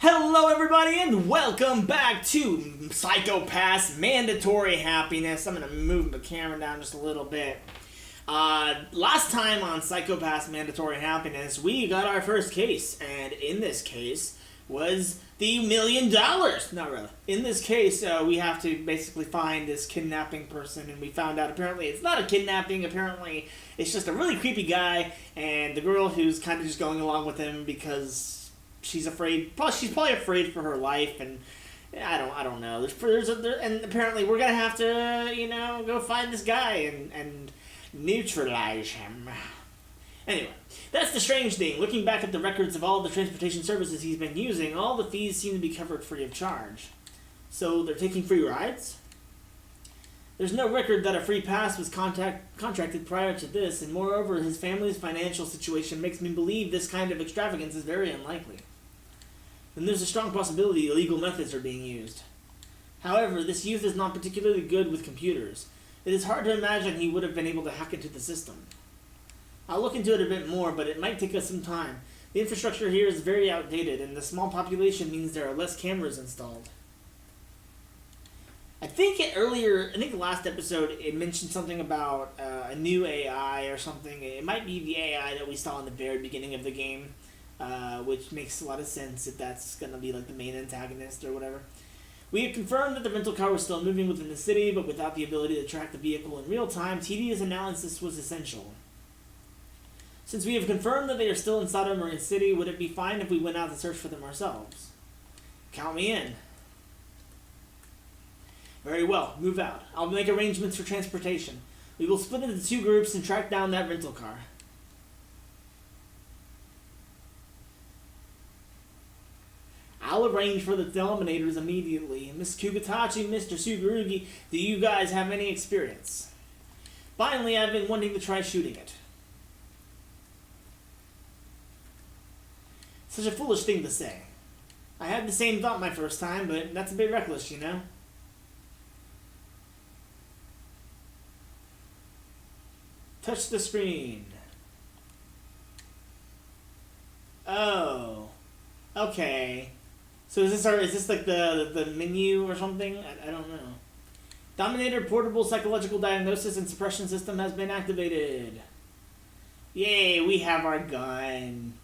Hello everybody and welcome back to Psycho-Pass Mandatory Happiness. I'm going to move the camera down just a little bit. Last time on Psycho-Pass Mandatory Happiness, we got our first case, and in this case was the $1 million. Not really. In this case, we have to basically find this kidnapping person, and we found out apparently it's not a kidnapping, apparently it's just a really creepy guy, and the girl who's kind of just going along with him because she's afraid. She's probably afraid for her life, and I don't know. And apparently we're gonna have to, go find this guy and neutralize him. Anyway, that's the strange thing. Looking back at the records of all the transportation services he's been using, all the fees seem to be covered free of charge. So they're taking free rides? There's no record that a free pass was contracted prior to this, and moreover, his family's financial situation makes me believe this kind of extravagance is very unlikely. Then there's a strong possibility illegal methods are being used. However, this youth is not particularly good with computers. It is hard to imagine he would have been able to hack into the system. I'll look into it a bit more, but it might take us some time. The infrastructure here is very outdated, and the small population means there are less cameras installed. I think the last episode, it mentioned something about a new AI or something. It might be the AI that we saw in the very beginning of the game, which makes a lot of sense if that's going to be like the main antagonist or whatever. We have confirmed that the rental car was still moving within the city, but without the ability to track the vehicle in real time, tedious analysis was essential. Since we have confirmed that they are still inside of Marine City, would it be fine if we went out to search for them ourselves? Count me in. Very well, move out. I'll make arrangements for transportation. We will split into 2 groups and track down that rental car. I'll arrange for the Dominators immediately. Miss Kugatachi, Mr. Sugarugi, do you guys have any experience? Finally, I've been wanting to try shooting it. Such a foolish thing to say. I had the same thought my first time, but that's a bit reckless, you know? Touch the screen. Oh. Okay. So is this like the menu or something? I don't know. Dominator Portable Psychological Diagnosis and Suppression System has been activated. Yay, we have our gun.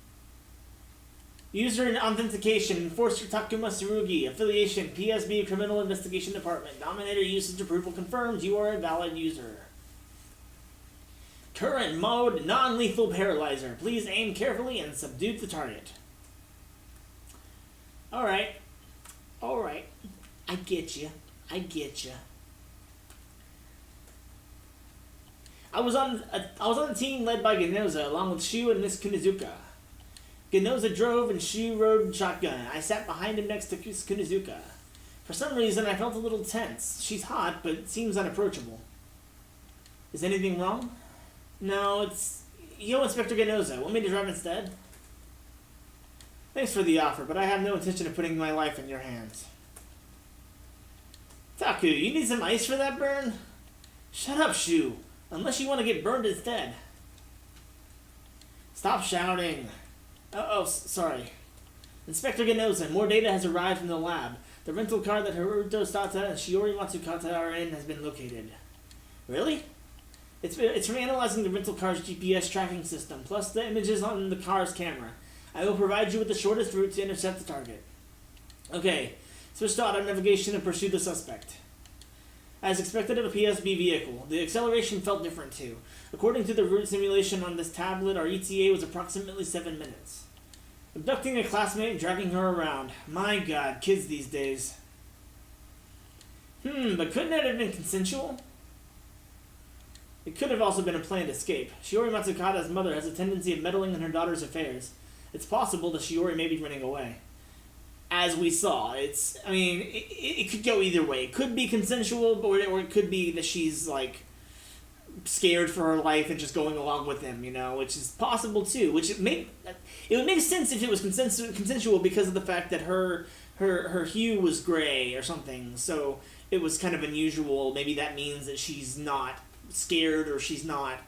User and Authentication, Enforcer Takuma Tsurugi, Affiliation, PSB Criminal Investigation Department. Dominator usage approval confirmed. You are a valid user. Current mode, non-lethal paralyzer. Please aim carefully and subdue the target. Alright. I get you. I was on a team led by Genoza, along with Shu and Miss Kunizuka. Genoza drove and Shu rode shotgun. I sat behind him next to Kunizuka. For some reason, I felt a little tense. She's hot, but seems unapproachable. Is anything wrong? No, it's... Yo, Inspector Genoza, want me to drive instead? Thanks for the offer, but I have no intention of putting my life in your hands. Taku, you need some ice for that burn? Shut up, Shu. Unless you want to get burned instead. Stop shouting. Sorry. Inspector Genoza, more data has arrived from the lab. The rental car that Haruto Sata and Shiori Matsukata are in has been located. Really? It's from analyzing the rental car's GPS tracking system, plus the images on the car's camera. I will provide you with the shortest route to intercept the target. Okay, switch to auto navigation and pursue the suspect. As expected of a PSB vehicle, the acceleration felt different too. According to the route simulation on this tablet, our ETA was approximately 7 minutes. Abducting a classmate and dragging her around. My god, kids these days. But couldn't it have been consensual? It could have also been a planned escape. Shiori Matsukata's mother has a tendency of meddling in her daughter's affairs. It's possible that Shiori may be running away. As we saw, it could go either way. It could be consensual, or it could be that she's, scared for her life and just going along with him, which is possible too. It would make sense if it was consensual because of the fact that her hue was gray or something, so it was kind of unusual. Maybe that means that she's not scared or she's not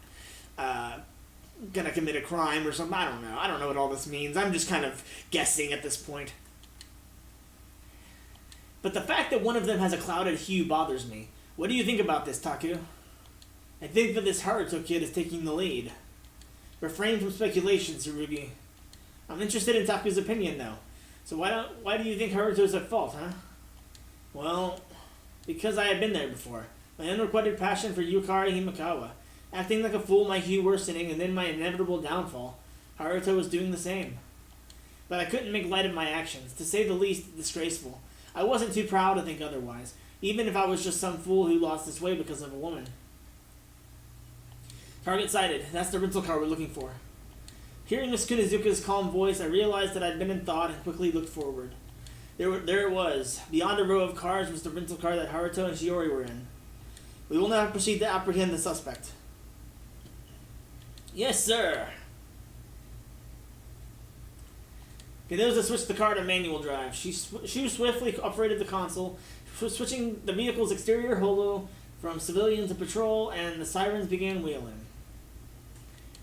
gonna commit a crime or something. I don't know what all this means. I'm just kind of guessing at this point. But the fact that one of them has a clouded hue bothers me. What do you think about this, Taku? I think that this Haruto kid is taking the lead. Refrain from speculation, Tsurugi. I'm interested in Taku's opinion, though. So why do you think Haruto's at fault, huh? Well, because I have been there before. My unrequited passion for Yukari Himikawa. Acting like a fool, my hue worsening, and then my inevitable downfall. Haruto was doing the same. But I couldn't make light of my actions. To say the least, disgraceful. I wasn't too proud to think otherwise. Even if I was just some fool who lost his way because of a woman. Target sighted. That's the rental car we're looking for. Hearing Miss Kunizuka's calm voice, I realized that I'd been in thought and quickly looked forward. There it was. Beyond a row of cars was the rental car that Haruto and Shiori were in. We will now proceed to apprehend the suspect. Yes, sir. Okay, there was a switch the car to manual drive. She swiftly operated the console, switching the vehicle's exterior holo from civilian to patrol, and the sirens began wheeling.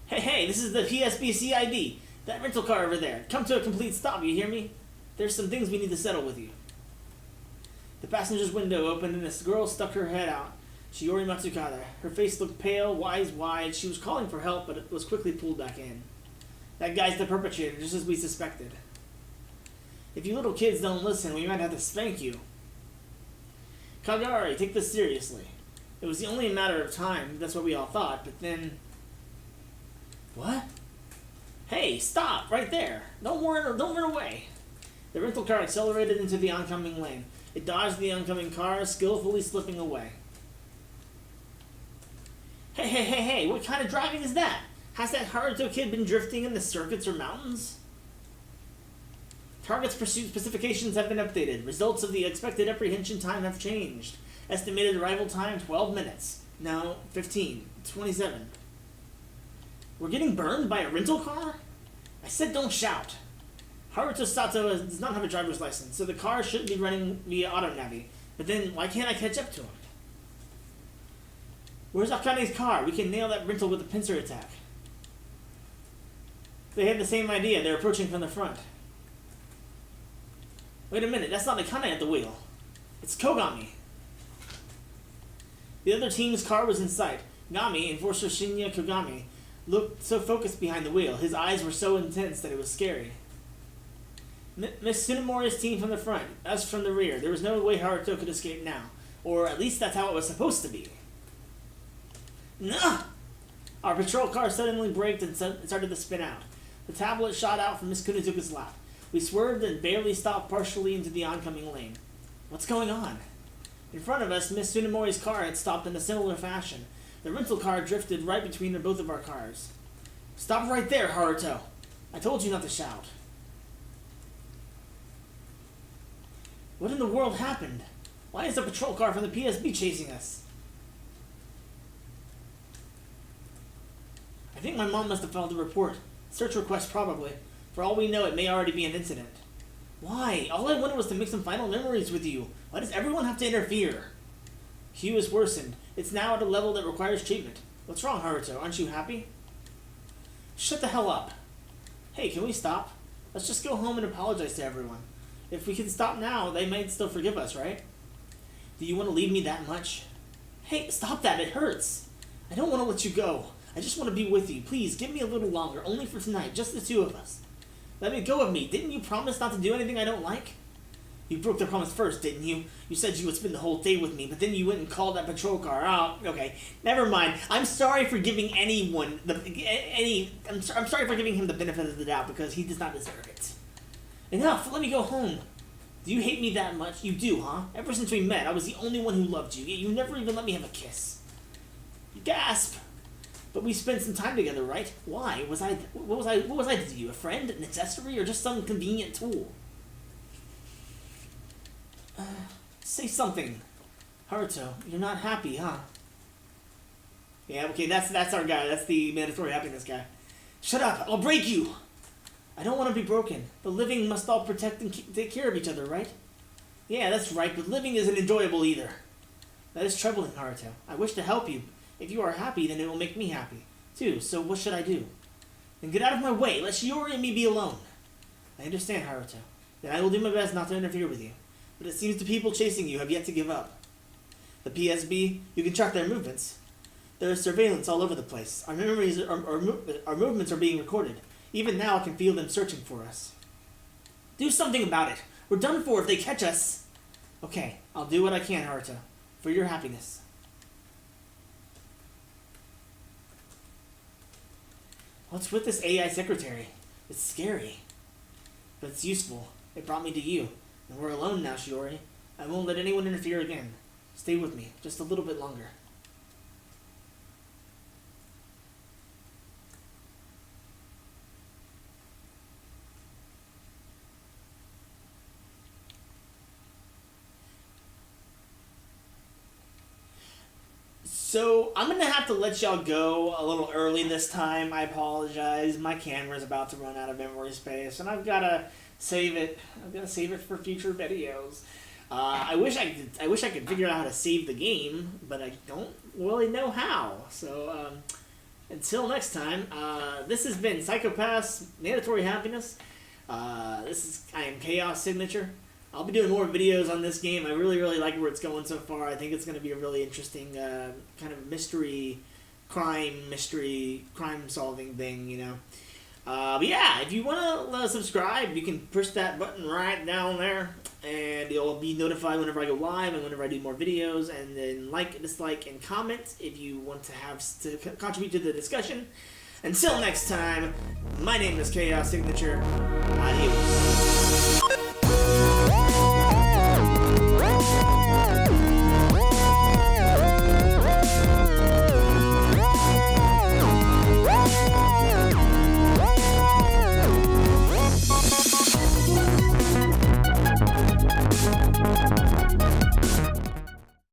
Hey, this is the PSBC ID. That rental car over there. Come to a complete stop, you hear me? There's some things we need to settle with you. The passenger's window opened and this girl stuck her head out. Shiori Matsukata. Her face looked pale, eyes wide. She was calling for help, but it was quickly pulled back in. That guy's the perpetrator, just as we suspected. If you little kids don't listen, we might have to spank you. Kagari, take this seriously. It was only a matter of time, that's what we all thought, but then... What? Hey, stop, right there. Don't run away. The rental car accelerated into the oncoming lane. It dodged the oncoming car, skillfully slipping away. Hey, what kind of driving is that? Has that Haruto kid been drifting in the circuits or mountains? Target's pursuit specifications have been updated. Results of the expected apprehension time have changed. Estimated arrival time, 12 minutes. No, 15. 27. We're getting burned by a rental car? I said don't shout. Haruto Sato does not have a driver's license, so the car shouldn't be running via AutoNavi. But then, why can't I catch up to him? Where's Akane's car? We can nail that rental with a pincer attack. They had the same idea. They're approaching from the front. Wait a minute, that's not Akane at the wheel. It's Kogami. The other team's car was in sight. Gami, Enforcer Shinya Kogami, looked so focused behind the wheel. His eyes were so intense that it was scary. Miss Tsunemori's team from the front, us from the rear. There was no way Haruto could escape now. Or at least that's how it was supposed to be. Nah! Our patrol car suddenly braked and started to spin out. The tablet shot out from Miss Kunizuka's lap. We swerved and barely stopped partially into the oncoming lane. What's going on? In front of us, Miss Tsunemori's car had stopped in a similar fashion. The rental car drifted right between both of our cars. Stop right there, Haruto! I told you not to shout. What in the world happened? Why is the patrol car from the PSB chasing us? I think my mom must have filed a report. Search request probably. For all we know, it may already be an incident. Why? All I wanted was to make some final memories with you. Why does everyone have to interfere? Hugh is worsened. It's now at a level that requires treatment. What's wrong, Haruto? Aren't you happy? Shut the hell up. Hey, can we stop? Let's just go home and apologize to everyone. If we can stop now, they might still forgive us, right? Do you want to leave me that much? Hey, stop that. It hurts. I don't want to let you go. I just want to be with you. Please, give me a little longer. Only for tonight. Just the two of us. Let me go of me. Didn't you promise not to do anything I don't like? You broke the promise first, didn't you? You said you would spend the whole day with me, but then you went and called that patrol car. Oh, okay. Never mind. I'm sorry for giving anyone I'm sorry for giving him the benefit of the doubt because he does not deserve it. Enough. Let me go home. Do you hate me that much? You do, huh? Ever since we met, I was the only one who loved you. Yet you never even let me have a kiss. Gasp. But we spent some time together, right? Why? What was I to you? A friend? An accessory? Or just some convenient tool? Say something. Haruto, you're not happy, huh? Yeah, okay, that's our guy. That's the mandatory happiness guy. Shut up! I'll break you! I don't want to be broken. The living must all protect and take care of each other, right? Yeah, that's right, but living isn't enjoyable either. That is troubling, Haruto. I wish to help you. If you are happy, then it will make me happy, too. So what should I do? Then get out of my way. Let Shiori and me be alone. I understand, Haruto. Then I will do my best not to interfere with you. but it seems the people chasing you have yet to give up. The PSB, you can track their movements. There is surveillance all over the place. Our movements are being recorded. Even now I can feel them searching for us. Do something about it. We're done for if they catch us. Okay, I'll do what I can, Haruto. For your happiness. What's with this AI secretary? It's scary. But it's useful. It brought me to you. And we're alone now, Shiori. I won't let anyone interfere again. Stay with me, just a little bit longer. So, I'm going to have to let y'all go a little early this time. I apologize. My camera's about to run out of memory space, and I've got to save it. I've got to save it for future videos. I wish I could figure out how to save the game, but I don't really know how. So, until next time, this has been Psychopath's Mandatory Happiness. I am Chaos Signature. I'll be doing more videos on this game. I really like where it's going so far. I think it's going to be a really interesting kind of crime solving thing, you know. But yeah, if you want to subscribe, you can push that button right down there, and you'll be notified whenever I go live and whenever I do more videos. And then like, dislike, and comment if you want to contribute to the discussion. Until next time, my name is Chaos Signature. Adios.